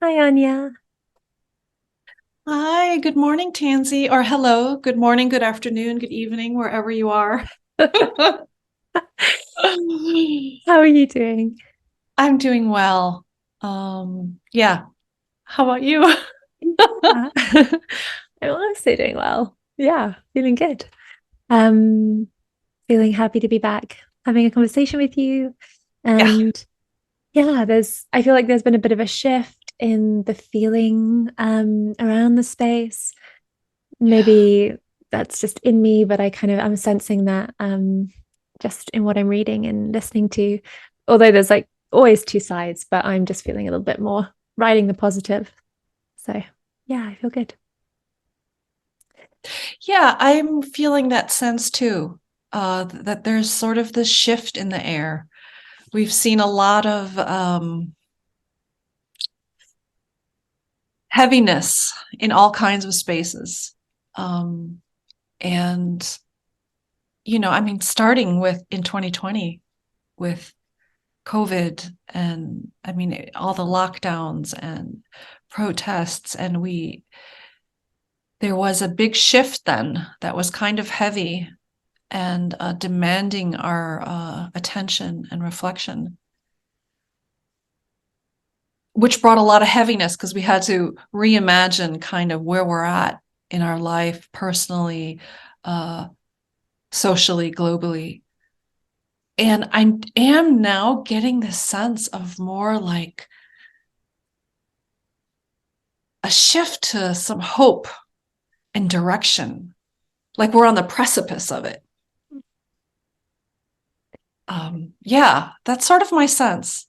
Hi, Anja. Hi, good morning, Tansy, or hello, good morning, good afternoon, good evening, wherever you are. How are you doing? I'm doing well. Yeah. How about you? Yeah. I'm also doing well. Yeah, feeling good. Um, Feeling happy to be back having a conversation with you. Yeah. And yeah, I feel like there's been a bit of a shift in the feeling around the space. Maybe that's just in me, but I'm sensing that just in what I'm reading and listening to. Although there's like always two sides, but I'm just feeling a little bit more riding the positive. So yeah, I feel good. Yeah, I'm feeling that sense too, that there's sort of this shift in the air. We've seen a lot of heaviness in all kinds of spaces. Um, and, I mean, starting with in 2020 with COVID and I mean all the lockdowns and protests and there was a big shift then that was kind of heavy and demanding our attention and reflection, which brought a lot of heaviness because we had to reimagine kind of where we're at in our life personally, uh, socially, globally. And I am now getting this sense of more like a shift to some hope and direction, like we're on the precipice of it. Yeah, that's sort of my sense.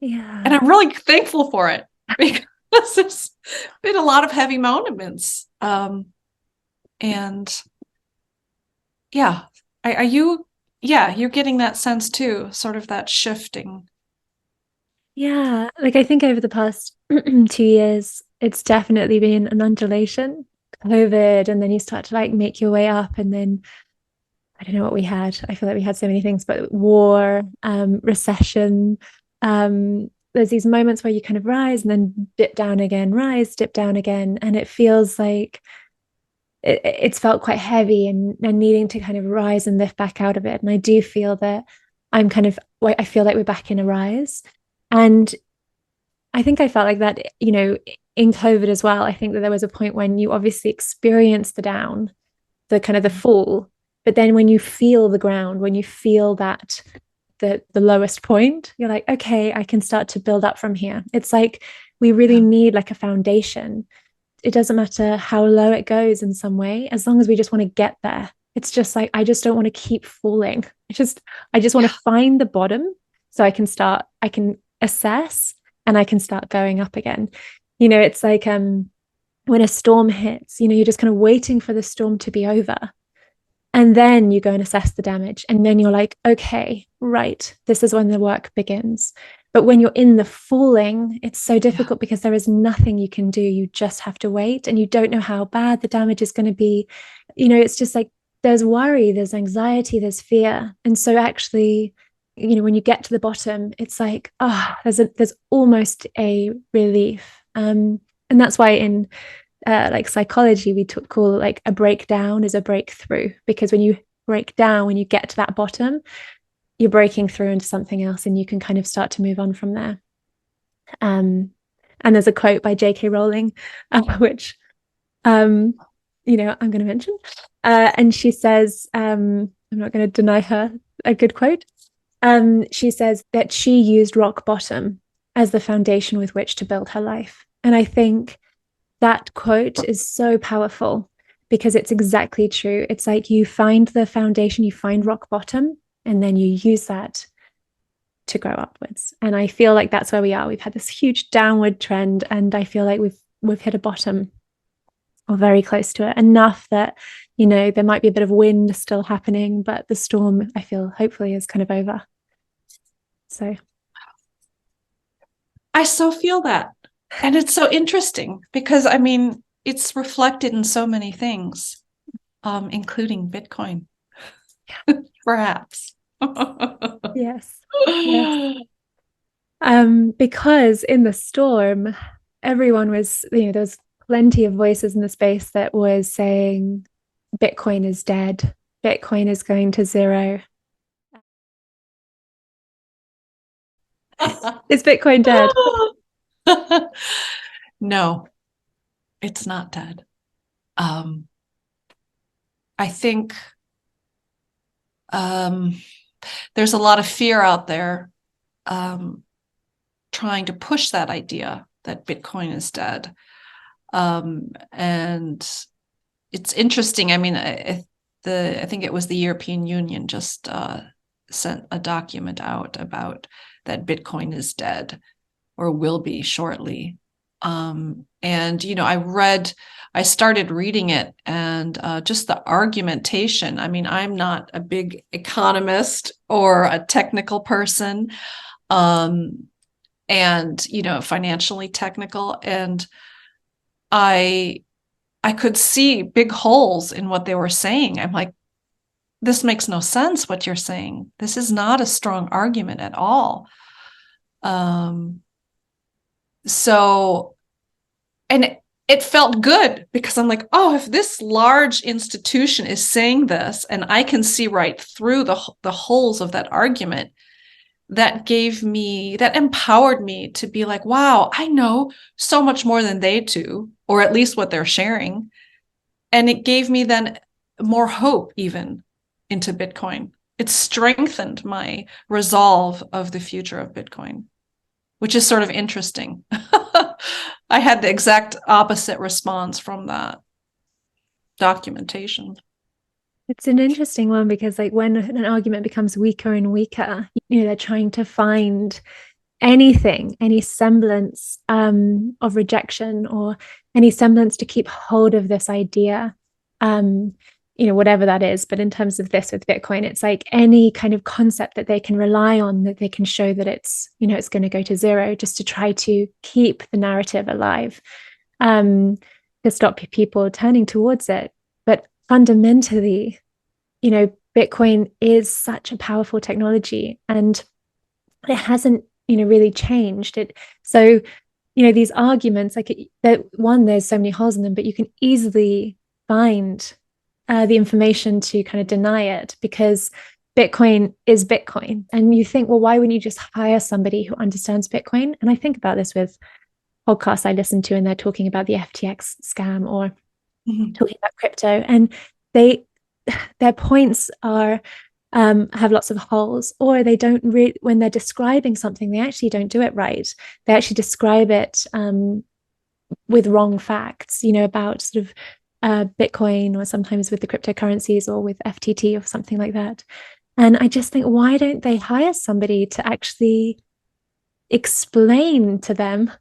And Yeah. I'm really thankful for it because there's been a lot of heavy moments. And yeah, are you, yeah, you're getting that sense too, sort of that shifting. Yeah. Like I think over the past 2 years, it's definitely been an undulation. COVID, and then you start to like make your way up, and then I don't know what we had. I feel like we had so many things, but war, recession. There's these moments where you kind of rise and then dip down again, rise, dip down again. And it feels like it's felt quite heavy and needing to kind of rise and lift back out of it. And I do feel that I feel like we're back in a rise. And I think I felt like that, in COVID as well. I think that there was a point when you obviously experienced the down, the kind of the fall. But then when you feel the ground, when you feel that the lowest point, you're like, okay, I can start to build up from here. It's like we really Yeah. need like a foundation. It doesn't matter how low it goes in some way, as long as we just want to get there. It's just like I just don't want to keep falling. I just want to Yeah. find the bottom so I can assess and I can start going up again. It's like when a storm hits, you're just kind of waiting for the storm to be over. And then you go and assess the damage. And then you're like, okay, right, this is when the work begins. But when you're in the falling, it's so Yeah. difficult because there is nothing you can do. You just have to wait and you don't know how bad the damage is going to be. It's just like there's worry, there's anxiety, there's fear. And so actually, when you get to the bottom, it's like, there's almost a relief. And that's why in like psychology, call it like a breakdown is a breakthrough because when you break down, when you get to that bottom, you're breaking through into something else and you can kind of start to move on from there. Um, and there's a quote by J.K. Rowling, which um, I'm going to mention. And she says, I'm not going to deny her a good quote. She says that she used rock bottom as the foundation with which to build her life. And I think that quote is so powerful because it's exactly true. It's like you find the foundation, you find rock bottom, and then you use that to grow upwards. And I feel like that's where we are. We've had this huge downward trend, and I feel like we've hit a bottom or very close to it. Enough that, there might be a bit of wind still happening, but the storm, I feel, hopefully is kind of over. So I so feel that. And it's so interesting because I mean, it's reflected in so many things, including Bitcoin, perhaps. yes. Yes. Because in the storm, everyone was, there was plenty of voices in the space that was saying Bitcoin is dead, Bitcoin is going to zero. Is Bitcoin dead? No, it's not dead. I think there's a lot of fear out there trying to push that idea that Bitcoin is dead. And it's interesting. I mean, I think it was the European Union just sent a document out about that Bitcoin is dead or will be shortly. And, I started reading it, and just the argumentation. I mean, I'm not a big economist or a technical person, and, financially technical. And I could see big holes in what they were saying. I'm like, this makes no sense what you're saying. This is not a strong argument at all. So, and it felt good because I'm like, oh, if this large institution is saying this and I can see right through the holes of that argument, that empowered me to be like, wow, I know so much more than they do, or at least what they're sharing. And it gave me then more hope even into Bitcoin. It strengthened my resolve of the future of Bitcoin, which is sort of interesting. I had the exact opposite response from that documentation. It's an interesting one because, like, when an argument becomes weaker and weaker, they're trying to find anything, any semblance of rejection or any semblance to keep hold of this idea, whatever that is. But in terms of this with Bitcoin, it's like any kind of concept that they can rely on, that they can show that it's going to go to zero, just to try to keep the narrative alive, to stop people turning towards it. But fundamentally, Bitcoin is such a powerful technology, and it hasn't really changed it. So these arguments, like, there's so many holes in them, but you can easily find the information to kind of deny it, because Bitcoin is Bitcoin. And you think, well, why wouldn't you just hire somebody who understands Bitcoin? And I think about this with podcasts I listen to, and they're talking about the FTX scam or talking about crypto, and their points are have lots of holes, or they don't when they're describing something, they actually don't do it right. They actually describe it with wrong facts, about sort of Bitcoin, or sometimes with the cryptocurrencies, or with FTT or something like that. And I just think, why don't they hire somebody to actually explain to them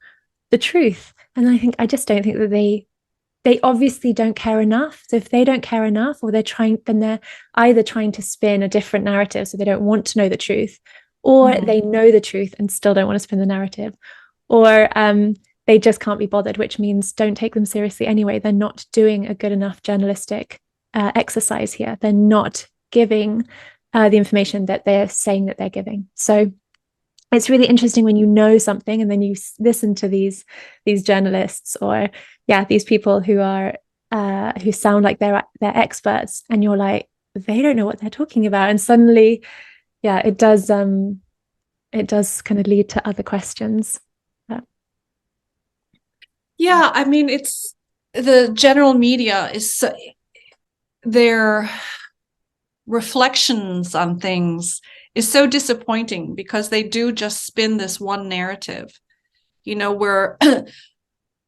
the truth? And I just don't think that they obviously don't care enough. So if they don't care enough, or then they're either trying to spin a different narrative, so they don't want to know the truth, or they know the truth and still don't want to spin the narrative, or they just can't be bothered, which means don't take them seriously anyway. They're not doing a good enough journalistic exercise here. They're not giving the information that they're saying that they're giving. So it's really interesting when you know something and then you listen to these journalists, or these people who are who sound like they're experts, and you're like, they don't know what they're talking about. And suddenly, it does kind of lead to other questions. Yeah, I mean, it's the general media is their reflections on things is so disappointing, because they do just spin this one narrative, where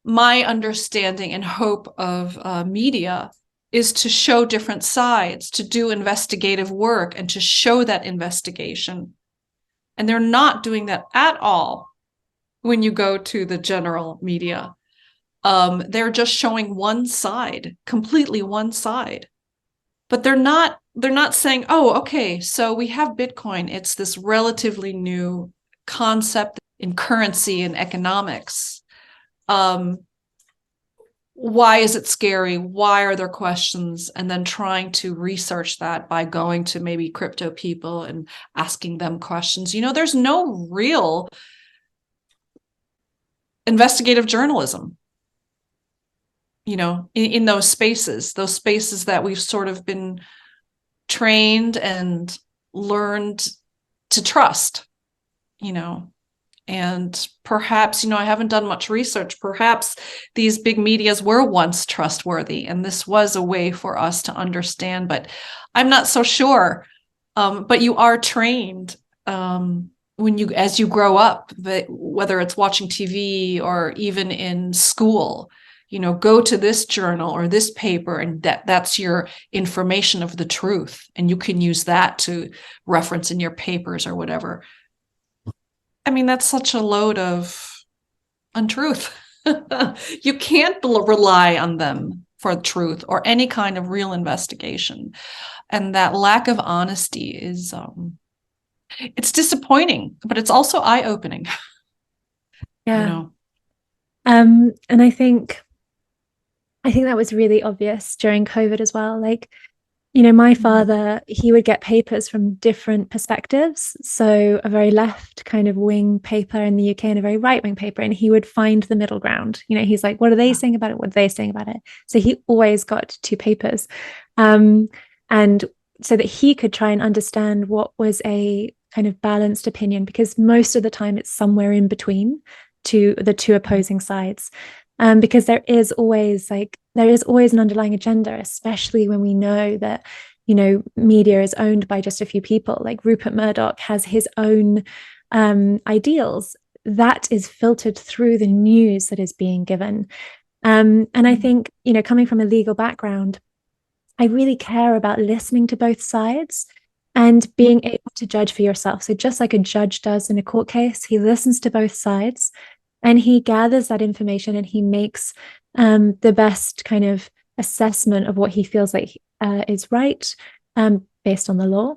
my understanding and hope of media is to show different sides, to do investigative work, and to show that investigation. And they're not doing that at all when you go to the general media. They're just showing one side, completely one side. But they're not saying, oh, okay, so we have Bitcoin. It's this relatively new concept in currency and economics. Why is it scary? Why are there questions? And then trying to research that by going to maybe crypto people and asking them questions. There's no real investigative journalism, in those spaces that we've sort of been trained and learned to trust, and perhaps, I haven't done much research. Perhaps these big medias were once trustworthy, and this was a way for us to understand, but I'm not so sure. But you are trained as you grow up, that whether it's watching TV or even in school, go to this journal or this paper, and that's your information of the truth, and you can use that to reference in your papers or whatever. I mean, that's such a load of untruth. You can't rely on them for truth or any kind of real investigation. And that lack of honesty is, it's disappointing, but it's also eye-opening. Yeah. And I think that was really obvious during COVID as well. Like, my father, he would get papers from different perspectives. So a very left kind of wing paper in the UK and a very right wing paper, and he would find the middle ground. He's like, what are they saying about it? What are they saying about it? So he always got two papers. And so that he could try and understand what was a kind of balanced opinion, because most of the time it's somewhere in between to the two opposing sides. Because there is always an underlying agenda, especially when we know that, media is owned by just a few people. Like Rupert Murdoch has his own ideals that is filtered through the news that is being given. And I think, coming from a legal background, I really care about listening to both sides and being able to judge for yourself. So just like a judge does in a court case, he listens to both sides. And he gathers that information and he makes the best kind of assessment of what he feels like is right based on the law.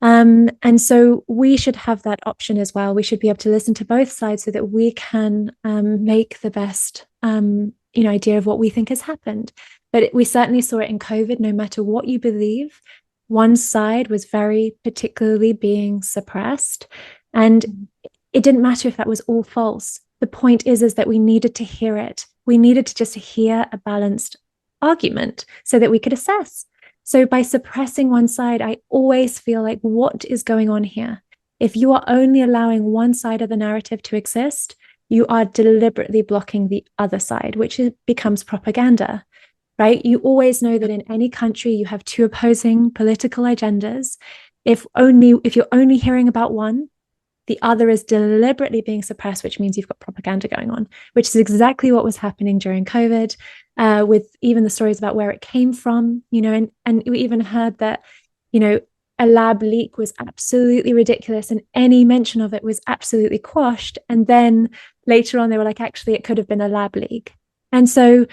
And so we should have that option as well. We should be able to listen to both sides so that we can make the best idea of what we think has happened. But we certainly saw it in COVID. No matter what you believe, one side was very particularly being suppressed. And it didn't matter if that was all false. The point is that we needed to hear it. We needed to just hear a balanced argument so that we could assess. So by suppressing one side, I always feel like, what is going on here? If you are only allowing one side of the narrative to exist, you are deliberately blocking the other side, which becomes propaganda, right? You always know that in any country, you have two opposing political agendas. If you're only hearing about one, the other is deliberately being suppressed, which means you've got propaganda going on, which is exactly what was happening during COVID, with even the stories about where it came from, and we even heard that, a lab leak was absolutely ridiculous and any mention of it was absolutely quashed. And then later on, they were like, actually, it could have been a lab leak. And so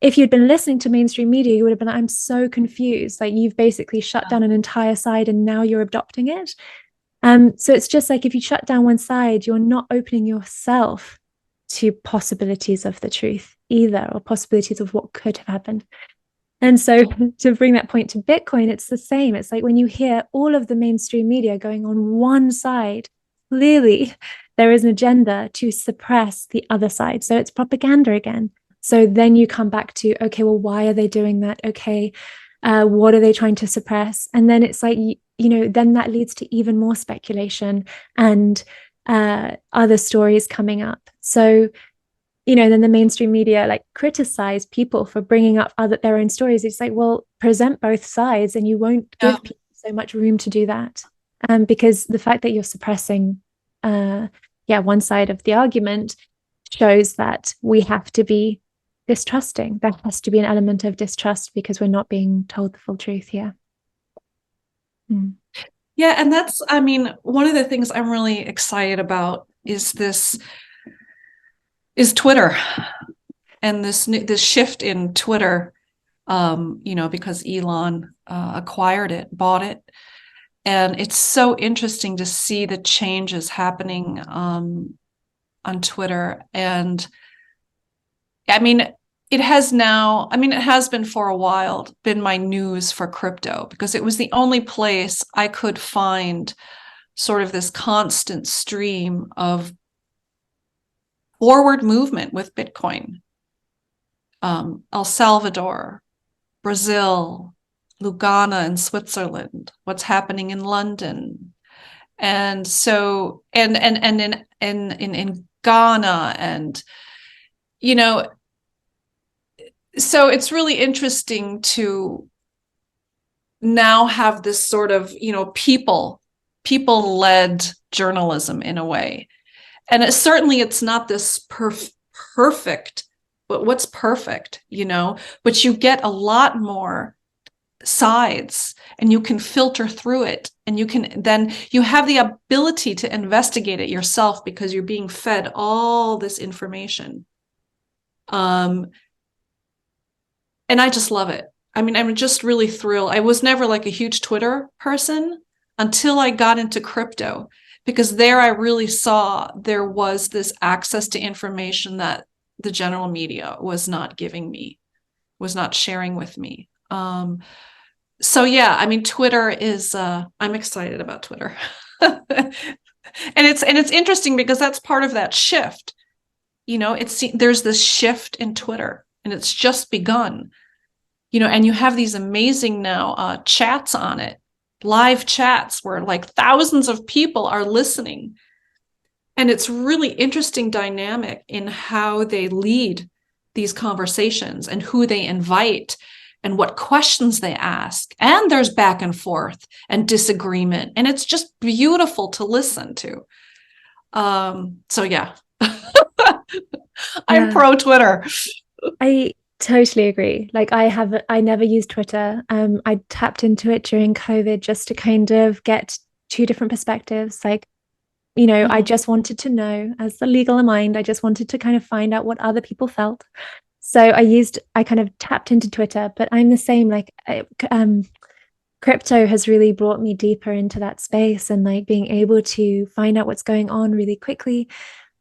if you'd been listening to mainstream media, you would have been like, I'm so confused. Like, you've basically shut down an entire side and now you're adopting it. So it's just like, if you shut down one side, you're not opening yourself to possibilities of the truth either, or possibilities of what could have happened. And so to bring that point to Bitcoin, it's the same. It's like when you hear all of the mainstream media going on one side, clearly there is an agenda to suppress the other side. So it's propaganda again. So then you come back to, okay, well, why are they doing that? Okay, what are they trying to suppress? And then it's like, then that leads to even more speculation and other stories coming up. So, then the mainstream media like criticize people for bringing up their own stories. It's like, well, present both sides and you won't give people so much room to do that. Because the fact that you're suppressing one side of the argument shows that we have to be distrusting. There has to be an element of distrust because we're not being told the full truth here. Yeah, and that's, one of the things I'm really excited about is Twitter, and this shift in Twitter, because Elon bought it, and it's so interesting to see the changes happening on Twitter. And it has been for a while, been my news for crypto, because it was the only place I could find sort of this constant stream of forward movement with Bitcoin. El Salvador, Brazil, Lugana in Switzerland, what's happening in London. And so, and in Ghana, and, you know, so it's really interesting to now have this sort of, you know, people-led journalism in a way. And it's not this perfect, but what's perfect, you know, but you get a lot more sides and you can filter through it, and you have the ability to investigate it yourself because you're being fed all this information. And I just love it. I mean, I'm just really thrilled. I was never like a huge Twitter person until I got into crypto, because there I really saw there was this access to information that the general media was not giving me, was not sharing with me. So yeah, I mean, Twitter is, I'm excited about Twitter. And it's interesting because that's part of that shift. You know, there's this shift in Twitter, and it's just begun. You know, and you have these amazing now chats on it, live chats where like thousands of people are listening. And it's really interesting dynamic in how they lead these conversations and who they invite and what questions they ask. And there's back and forth and disagreement. And it's just beautiful to listen to. So yeah, I'm pro Twitter. I totally agree. Like I never used Twitter. I tapped into it during COVID just to kind of get two different perspectives. Like, you know, I just wanted to know, as the legal mind, I just wanted to kind of find out what other people felt. So I kind of tapped into Twitter, but I'm the same. Like, crypto has really brought me deeper into that space, and like being able to find out what's going on really quickly.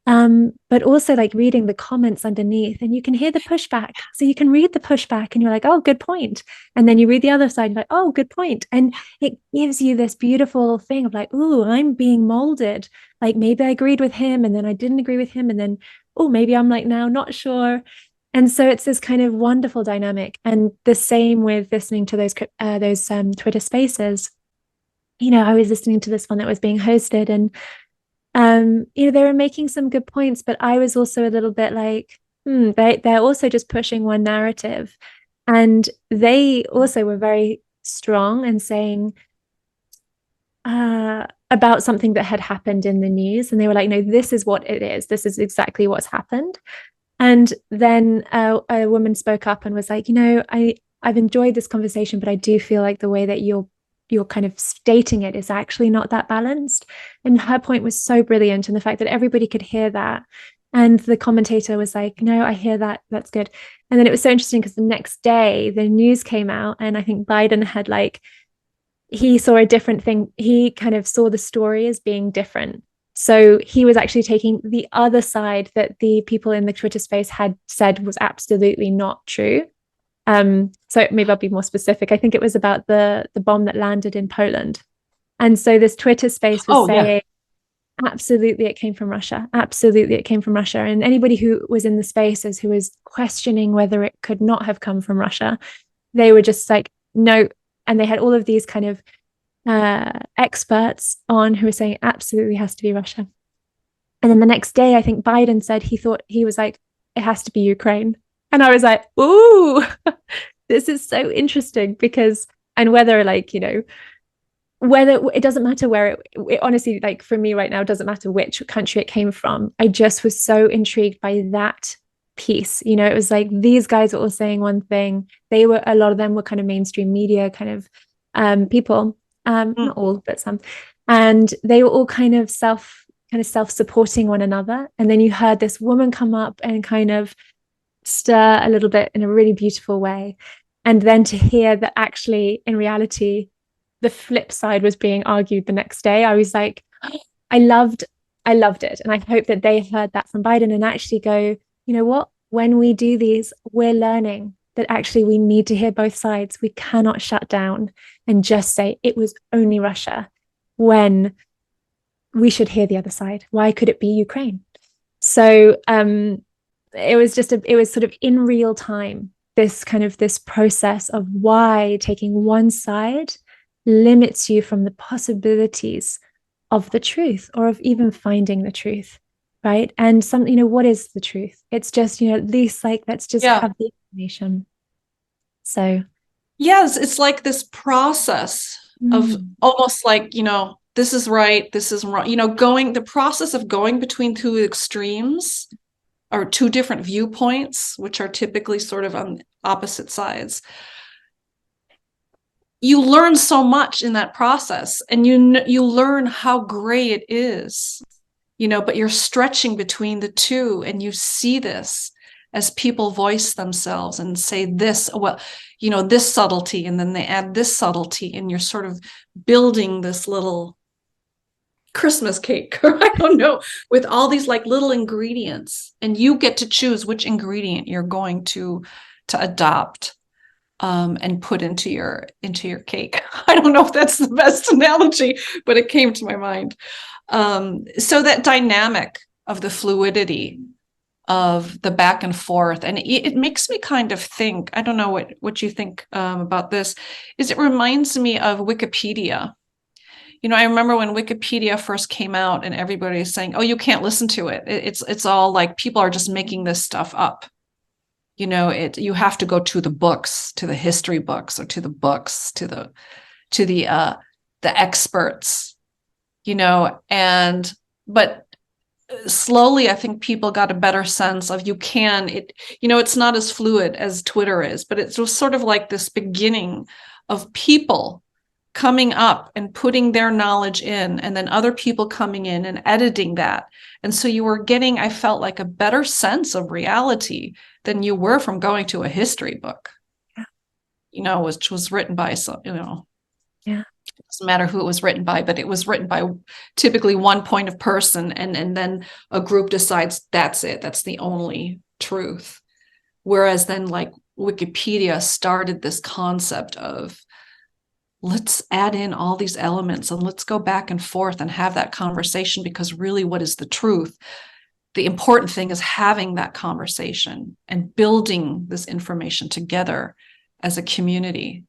But also like reading the comments underneath, and you can hear the pushback. So you can read the pushback and you're like, oh, good point. And then you read the other side, and like, oh, good point. And it gives you this beautiful thing of like, oh, I'm being molded. Like maybe I agreed with him and then I didn't agree with him. And then, oh, maybe I'm like now not sure. And so it's this kind of wonderful dynamic. And the same with listening to those Twitter spaces. You know, I was listening to this one that was being hosted, and you know, they were making some good points, but I was also a little bit like, they're also just pushing one narrative. And they also were very strong and saying about something that had happened in the news. And they were like, no, this is what it is. This is exactly what's happened. And then a woman spoke up and was like, you know, I've enjoyed this conversation, but I do feel like the way that you're kind of stating it is actually not that balanced. And her point was so brilliant, and the fact that everybody could hear that. And the commentator was like, no, I hear that. That's good. And then it was so interesting because the next day the news came out, and I think Biden had like, he saw a different thing. He kind of saw the story as being different. So he was actually taking the other side that the people in the Twitter space had said was absolutely not true. So maybe I'll be more specific. I think it was about the bomb that landed in Poland. And so this Twitter space was saying, absolutely, it came from Russia. Absolutely, it came from Russia. And anybody who was in the spaces who was questioning whether it could not have come from Russia, they were just like, no. And they had all of these kind of experts on who were saying absolutely has to be Russia. And then the next day, I think Biden said he was like, it has to be Ukraine. And I was like, ooh, this is so interesting because, and whether like, you know, whether it doesn't matter where it honestly, like for me right now, it doesn't matter which country it came from. I just was so intrigued by that piece. You know, it was like these guys were all saying one thing. A lot of them were kind of mainstream media kind of people. Not all, but some. And they were all kind of self-supporting one another. And then you heard this woman come up and kind of stir a little bit in a really beautiful way. And then to hear that actually, in reality, the flip side was being argued the next day, I was like, I loved it. And I hope that they heard that from Biden and actually go, you know what? When we do these, we're learning that actually we need to hear both sides. We cannot shut down and just say it was only Russia when we should hear the other side. Why could it be Ukraine? So it was it was sort of in real time, this process of why taking one side limits you from the possibilities of the truth, or of even finding the truth, right? And some, what is the truth? It's just, at least like, let's just Yeah. have the information. So Yes, it's like this process of almost like, this is right, this is wrong, the process of going between two extremes or two different viewpoints, which are typically sort of on opposite sides. You learn so much in that process, and you learn how gray it is, but you're stretching between the two, and you see this as people voice themselves and say this, well, this subtlety, and then they add this subtlety, and you're sort of building this little Christmas cake, or I don't know, with all these like little ingredients, and you get to choose which ingredient you're going to adopt and put into your cake. I don't know if that's the best analogy, but it came to my mind. So that dynamic of the fluidity of the back and forth, and it makes me kind of think, I don't know what you think about this, is it reminds me of Wikipedia. I remember when Wikipedia first came out and everybody is saying, oh, you can't listen to it. It's all like people are just making this stuff up. You have to go to the books, to the history books, or to the books, to the experts, but slowly I think people got a better sense of it's not as fluid as Twitter is, but it was sort of like this beginning of people coming up and putting their knowledge in, and then other people coming in and editing that. And so you were getting, I felt like, a better sense of reality than you were from going to a history book, which was written by some, yeah. It doesn't matter who it was written by, but it was written by typically one point of person, and then a group decides that's it, that's the only truth. Whereas then, like, Wikipedia started this concept of, let's add in all these elements and let's go back and forth and have that conversation, because really, what is the truth? The important thing is having that conversation and building this information together as a community,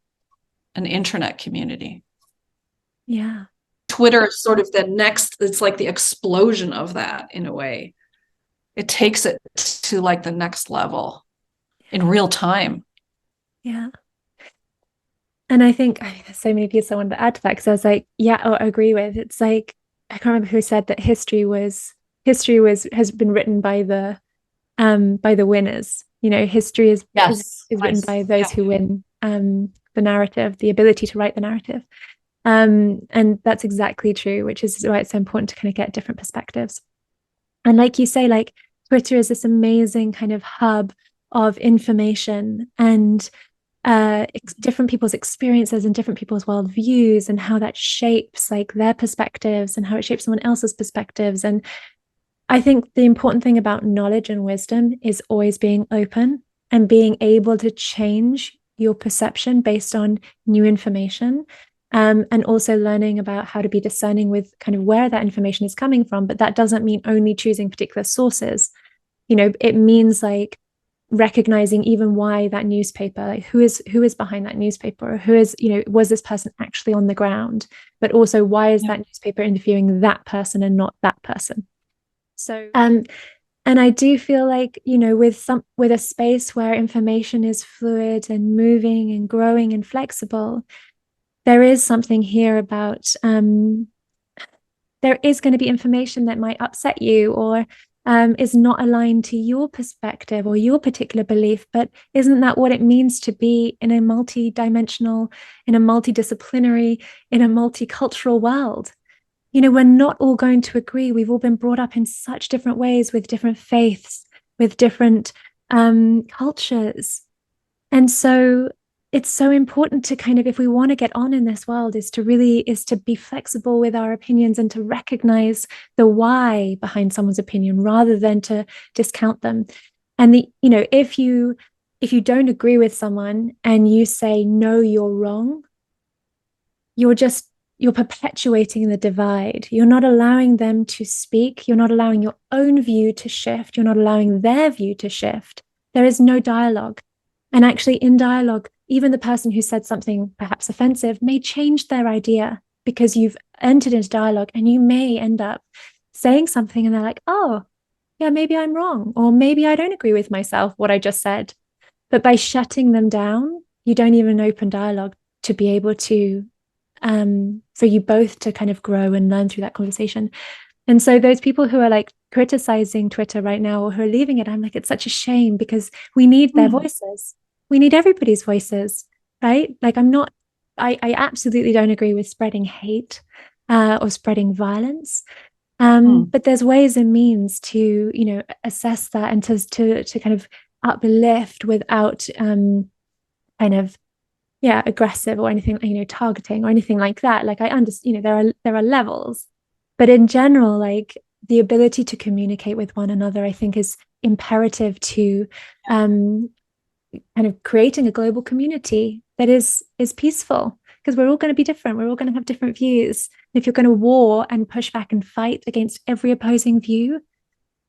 an internet community. Yeah. Twitter is sort of it's like the explosion of that in a way. It takes it to like the next level in real time. Yeah. And I think there's so many people I wanted to add to that, because I was like, yeah, I agree with. It's like, I can't remember who said that has been written by the winners. History is written by those who win the narrative, the ability to write the narrative. And that's exactly true, which is why it's so important to kind of get different perspectives. And like you say, like, Twitter is this amazing kind of hub of information and different people's experiences and different people's worldviews, and how that shapes like their perspectives and how it shapes someone else's perspectives. And I think the important thing about knowledge and wisdom is always being open and being able to change your perception based on new information. And also learning about how to be discerning with kind of where that information is coming from. But that doesn't mean only choosing particular sources. It means like recognizing even why that newspaper, like who is behind that newspaper, or who is, was this person actually on the ground, but also why is that newspaper interviewing that person and not that person. So and I do feel like, with a space where information is fluid and moving and growing and flexible, there is something here about there is going to be information that might upset you, or is not aligned to your perspective or your particular belief. But isn't that what it means to be in a multi-dimensional, in a multidisciplinary, in a multicultural world? We're not all going to agree. We've all been brought up in such different ways, with different faiths, with different cultures. And so it's so important to kind of, if we want to get on in this world, is to be flexible with our opinions and to recognize the why behind someone's opinion rather than to discount them. And if you don't agree with someone and you say, no, you're wrong, you're just you're perpetuating the divide. You're not allowing them to speak. You're not allowing your own view to shift. You're not allowing their view to shift. There is no dialogue. And actually, in dialogue, even the person who said something perhaps offensive may change their idea because you've entered into dialogue, and you may end up saying something and they're like, oh, yeah, maybe I'm wrong, or maybe I don't agree with myself, what I just said. But by shutting them down, you don't even open dialogue to be able to, for you both to kind of grow and learn through that conversation. And so those people who are like criticizing Twitter right now, or who are leaving it, I'm like, it's such a shame, because we need their voices. We need everybody's voices, right? Like, I absolutely don't agree with spreading hate or spreading violence. But there's ways and means to, assess that, and to kind of uplift without kind of, aggressive or anything, targeting or anything like that. Like, I understand, there are levels, but in general, like, the ability to communicate with one another, I think, is imperative to kind of creating a global community that is peaceful, because we're all going to be different. We're all going to have different views. And if you're going to war and push back and fight against every opposing view,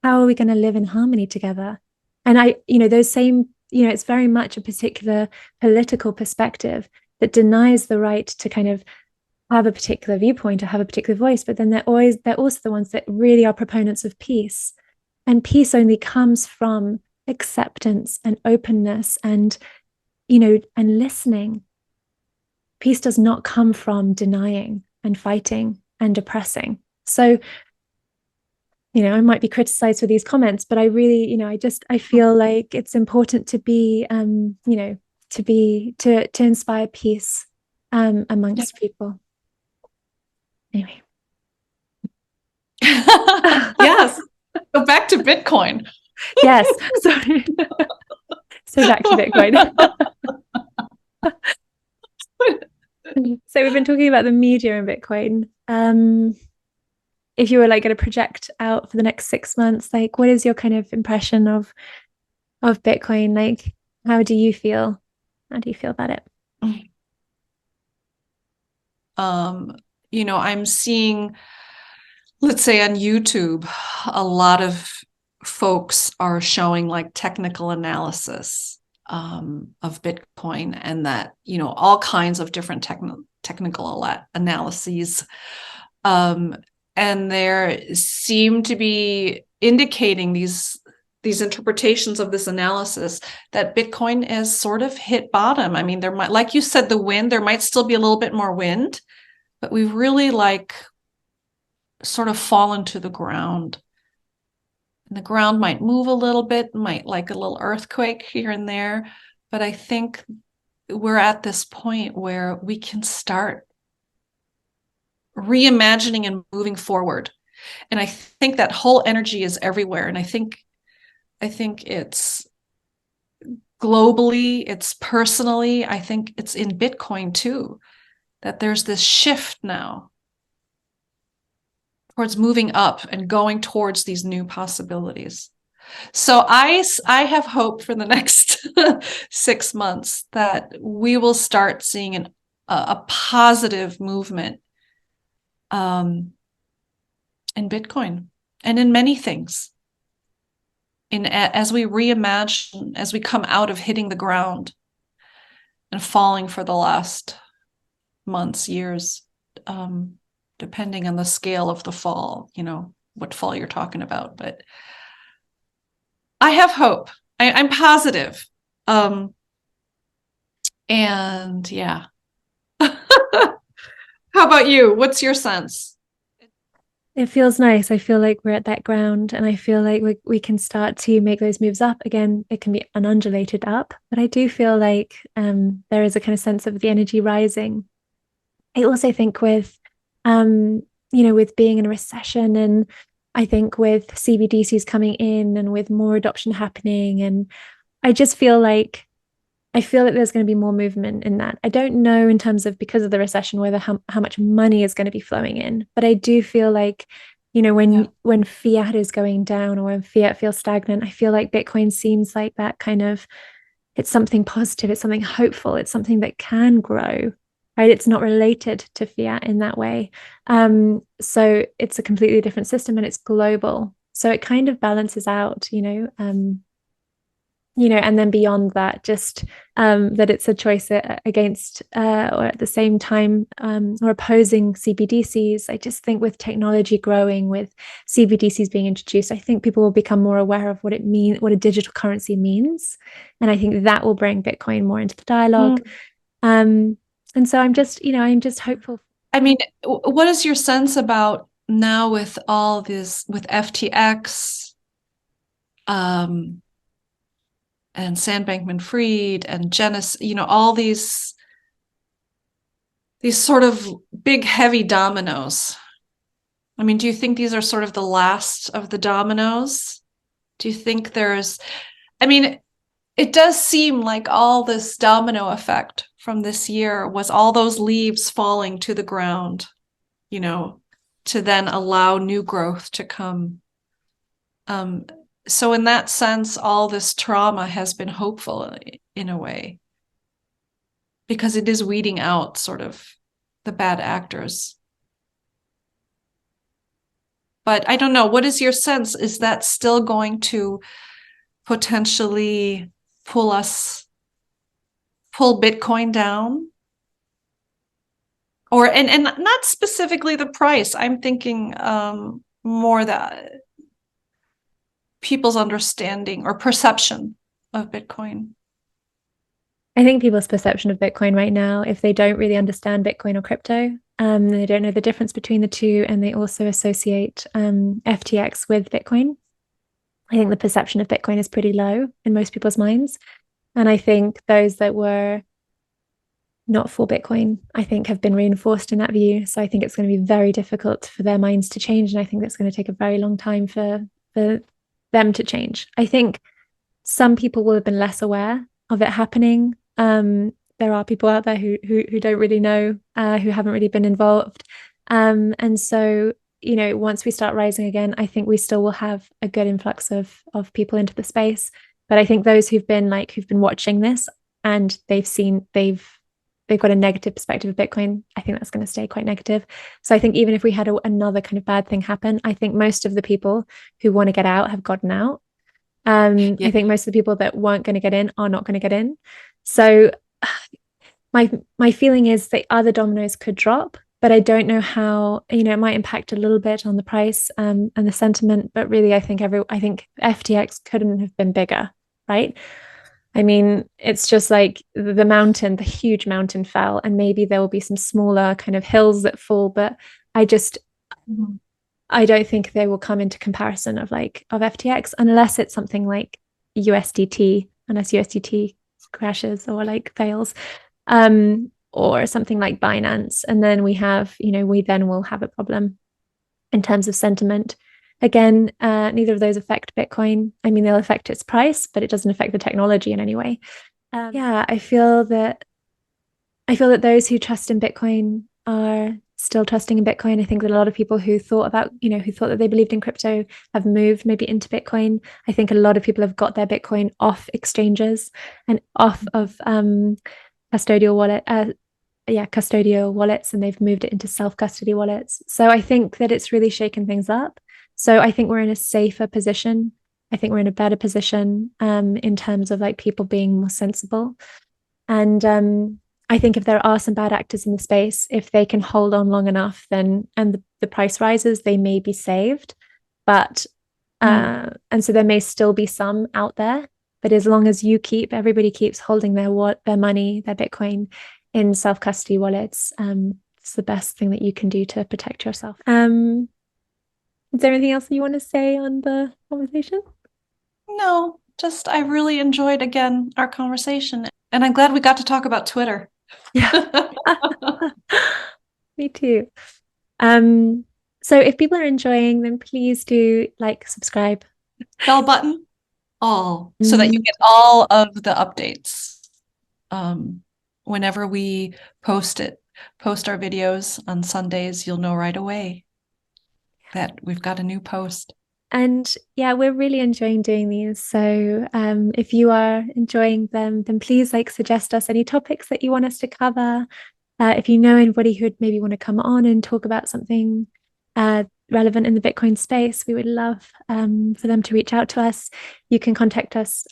how are we going to live in harmony together? And those same, it's very much a particular political perspective that denies the right to kind of have a particular viewpoint or have a particular voice. But then they're also the ones that really are proponents of peace. And peace only comes from acceptance and openness and, and listening. Peace does not come from denying and fighting and oppressing. So, I might be criticized for these comments, but I really, I feel like it's important to be, to inspire peace amongst people. Anyway. Yes. Go back to Bitcoin. Yes. Sorry. So back to Bitcoin. So we've been talking about the media in Bitcoin. If you were like going to project out for the next 6 months, like, what is your kind of impression of Bitcoin? Like, how do you feel? How do you feel about it? I'm seeing, let's say on YouTube, a lot of folks are showing like technical analysis of Bitcoin, and that, all kinds of different technical analyses. And there seem to be indicating these interpretations of this analysis that Bitcoin is sort of hit bottom. I mean, there might, like you said, there might still be a little bit more wind, but we've really like sort of fallen to the ground. And the ground might move a little bit, might like a little earthquake here and there, but I think we're at this point where we can start reimagining and moving forward. And I think that whole energy is everywhere. And I think it's globally, it's personally, I think it's in Bitcoin too, that there's this shift now towards moving up and going towards these new possibilities. So I have hope for the next 6 months that we will start seeing a positive movement in Bitcoin and in many things. As we reimagine, as we come out of hitting the ground and falling for the last months, years, depending on the scale of the fall, what fall you're talking about. But I have hope. I'm positive. And yeah. How about you? What's your sense? It feels nice. I feel like we're at that ground, and I feel like we can start to make those moves up again. It can be an undulated up, but I do feel like there is a kind of sense of the energy rising. I also think with with being in a recession, and I think with CBDCs coming in and with more adoption happening, and I just feel like there's going to be more movement in that. I don't know in terms of, because of the recession, whether how much money is going to be flowing in, but I do feel like, when fiat is going down, or when fiat feels stagnant, I feel like Bitcoin seems like that kind of, it's something positive, it's something hopeful, it's something that can grow. right? It's not related to fiat in that way. So it's a completely different system and it's global. So it kind of balances out, and then beyond that, just that it's a choice against or at the same time or opposing CBDCs. I just think with technology growing, with CBDCs being introduced, I think people will become more aware of what it means, what a digital currency means, and I think that will bring Bitcoin more into the dialogue. And so I'm just hopeful. I mean, what is your sense about now with all this, with FTX, and Sam Bankman-Fried and Genesis, all these sort of big, heavy dominoes? I mean, do you think these are sort of the last of the dominoes? Do you think I mean, it does seem like all this domino effect from this year was all those leaves falling to the ground, to then allow new growth to come. So in that sense, all this trauma has been hopeful in a way, because it is weeding out sort of the bad actors. But I don't know, what is your sense? Is that still going to potentially pull Bitcoin down? Or and not specifically the price. I'm thinking more that people's understanding or perception of Bitcoin. I think people's perception of Bitcoin right now, if they don't really understand Bitcoin or crypto, they don't know the difference between the two, and they also associate FTX with Bitcoin. I think the perception of Bitcoin is pretty low in most people's minds. And I think those that were not for Bitcoin, I think, have been reinforced in that view. So I think it's going to be very difficult for their minds to change. And I think that's going to take a very long time for them to change. I think some people will have been less aware of it happening. There are people out there who don't really know, who haven't really been involved. And so, once we start rising again, I think we still will have a good influx of people into the space. But I think those who've been watching this and they've got a negative perspective of Bitcoin, I think that's going to stay quite negative. So I think even if we had another kind of bad thing happen, I think most of the people who want to get out have gotten out. Yeah. I think most of the people that weren't going to get in are not going to get in. So my feeling is that other dominoes could drop, but I don't know how. It might impact a little bit on the price and the sentiment, but really, I think FTX couldn't have been bigger, right? I mean, it's just like the huge mountain fell, and maybe there will be some smaller kind of hills that fall, but I don't think they will come into comparison of FTX unless it's something like USDT, unless USDT crashes or fails, or something like Binance. And then we then will have a problem in terms of sentiment. Again, neither of those affect Bitcoin. I mean, they'll affect its price, but it doesn't affect the technology in any way. I feel that those who trust in Bitcoin are still trusting in Bitcoin. I think that a lot of people who thought that they believed in crypto have moved maybe into Bitcoin. I think a lot of people have got their Bitcoin off exchanges and off of custodial wallets, and they've moved it into self-custody wallets. So I think that it's really shaken things up. So I think we're in a safer position. I think we're in a better position in terms of people being more sensible. And I think if there are some bad actors in the space, if they can hold on long enough, then and the price rises, they may be saved. But and so there may still be some out there. But as long as everybody keeps holding their money, their Bitcoin in self-custody wallets, it's the best thing that you can do to protect yourself. Is there anything else you want to say on the conversation? No, just I really enjoyed again our conversation, and I'm glad we got to talk about Twitter. Yeah. Me too. So if people are enjoying, then please do subscribe. Bell button, all, so that you get all of the updates whenever we post our videos on Sundays. You'll know right away that we've got a new post. And yeah, we're really enjoying doing these. So if you are enjoying them, then please suggest us any topics that you want us to cover. If you know anybody who'd maybe want to come on and talk about something relevant in the Bitcoin space, we would love for them to reach out to us. You can contact us,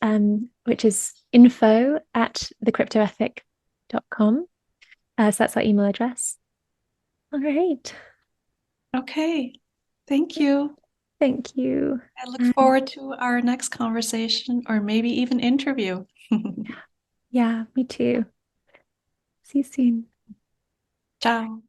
which is info@thecryptoethic.com. So that's our email address. All right. Okay. Thank you. Thank you. I look forward to our next conversation or maybe even interview. Yeah, me too. See you soon. Ciao.